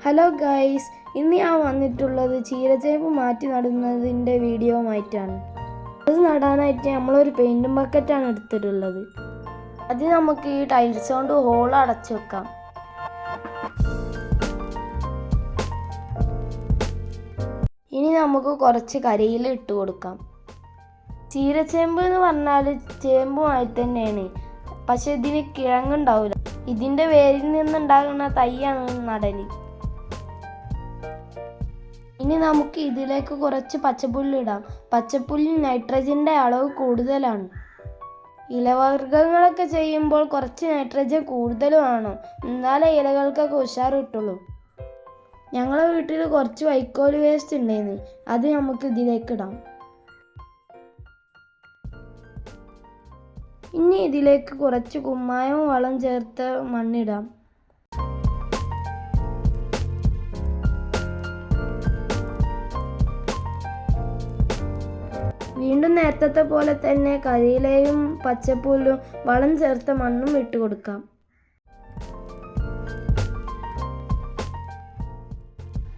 Hello guys, ഇന്ന് ഞാൻ വന്നിട്ടുള്ളത് ചീരച്ചേമ്പ് മാറ്റി നടുന്നതിൻ്റെ വീഡിയോയുമായിട്ടാണ്. അത് നടാനായിട്ട് നമ്മളൊരു പെയിൻറ്റും ബക്കറ്റാണ് എടുത്തിട്ടുള്ളത്. അത് നമുക്ക് ഈ ടൈൽസ് കൊണ്ട് ഹോൾ അടച്ചു വെക്കാം. ഇനി നമുക്ക് കുറച്ച് കരിയില ഇട്ട് കൊടുക്കാം. ചീരച്ചേമ്പ് എന്ന് പറഞ്ഞാൽ ചേമ്പുമായി തന്നെയാണ്, പക്ഷെ ഇതിന് കിഴങ്ങുണ്ടാവില്ല. ഇതിൻ്റെ വേരിൽ നിന്നുണ്ടാകുന്ന തൈയാണ് നടല്. ഇനി നമുക്ക് ഇതിലേക്ക് കുറച്ച് പച്ചപ്പുല്ലിടാം. പച്ചപ്പുല്ലിൽ നൈട്രജൻ്റെ അളവ് കൂടുതലാണ്. ഇലവർഗ്ഗങ്ങളൊക്കെ ചെയ്യുമ്പോൾ കുറച്ച് നൈട്രജൻ കൂടുതൽ വേണം, എന്നാലേ ഇലകൾക്കൊക്കെ ഉഷാർ കിട്ടുള്ളൂ. ഞങ്ങളെ വീട്ടിൽ കുറച്ച് വൈക്കോൽ വേസ്റ്റ് ഉണ്ടായിരുന്നു, അത് നമുക്ക് ഇതിലേക്ക് ഇടാം. ഇനി ഇതിലേക്ക് കുറച്ച് കുമ്മായവും വളം ചേർത്ത് മണ്ണിടാം. വീണ്ടും നേരത്തെ പോലെ തന്നെ കരിയിലയും പച്ചപ്പുല്ലും വളം ചേർത്ത മണ്ണും ഇട്ട് കൊടുക്കാം.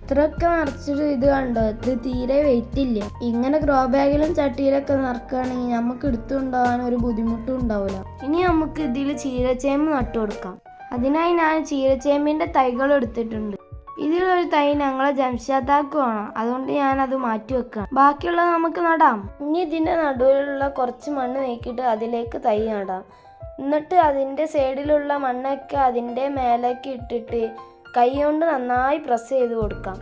ഇത്രയൊക്കെ നിറച്ചിട്ട് ഇത് കണ്ടോ, ഇത് തീരെ വെയിറ്റ് ഇല്ല. ഇങ്ങനെ ഗ്രോ ബാഗിലും ചട്ടിയിലൊക്കെ നിറക്കുകയാണെങ്കിൽ നമുക്ക് എടുത്തുകൊണ്ടുപോകാൻ ഒരു ബുദ്ധിമുട്ടും ഉണ്ടാവില്ല. ഇനി നമുക്ക് ഇതിൽ ചീരച്ചേമ്പ് നട്ടു കൊടുക്കാം. അതിനായി ഞാൻ ചീരച്ചേമ്പിൻ്റെ തൈകൾ എടുത്തിട്ടുണ്ട്. ഇതിലൊരു തൈ ഞങ്ങളെ ജംഷാദാക്ക് വേണം, അതുകൊണ്ട് ഞാനത് മാറ്റി വെക്കാം. ബാക്കിയുള്ളത് നമുക്ക് നടാം. ഇനി ഇതിൻ്റെ നടുവിലുള്ള കുറച്ച് മണ്ണ് നീക്കിയിട്ട് അതിലേക്ക് തൈ നടാം. എന്നിട്ട് അതിൻ്റെ സൈഡിലുള്ള മണ്ണൊക്കെ അതിൻ്റെ മേലേക്ക് ഇട്ടിട്ട് കൈ കൊണ്ട് നന്നായി പ്രസ് ചെയ്ത് കൊടുക്കാം.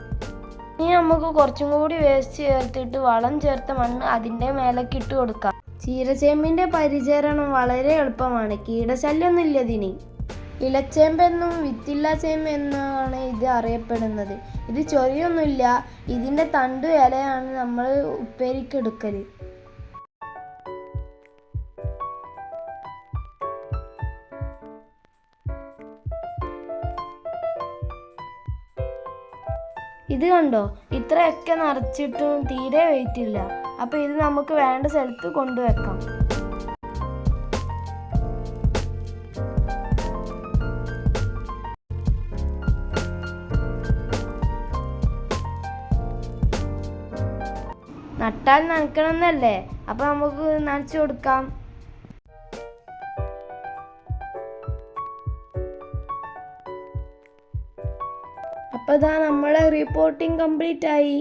ഇനി നമുക്ക് കുറച്ചും കൂടി വേസ്റ്റ് ചേർത്തിട്ട് വളം ചേർത്ത മണ്ണ് അതിൻ്റെ മേലേക്ക് ഇട്ട് കൊടുക്കാം. ചീരച്ചേമ്പിൻ്റെ പരിചരണം വളരെ എളുപ്പമാണ്, കീടശല്യമൊന്നും ഇല്ല ഇതിന്. ഇലച്ചേമ്പെന്നും വിത്തില്ല ചേമ്പ് എന്നാണ് ഇത് അറിയപ്പെടുന്നത്. ഇത് ചൊറിയൊന്നുമില്ല. ഇതിൻ്റെ തണ്ട് ഇലയാണ് നമ്മൾ ഉപ്പേരിക്കെടുക്കൽ. ഇത് കണ്ടോ, ഇത്രയൊക്കെ നിറച്ചിട്ടും തീരെ വെയിറ്റ് ഇല്ല. അപ്പോൾ ഇത് നമുക്ക് വേണ്ട സ്ഥലത്ത് കൊണ്ടുവെക്കാം. നട്ടാൽ നനയ്ക്കണമെന്നല്ലേ, അപ്പോൾ നമുക്ക് നനച്ചു കൊടുക്കാം. അപ്പോൾ ഇതാ നമ്മളെ റിപ്പോർട്ടിംഗ് കംപ്ലീറ്റ് ആയി.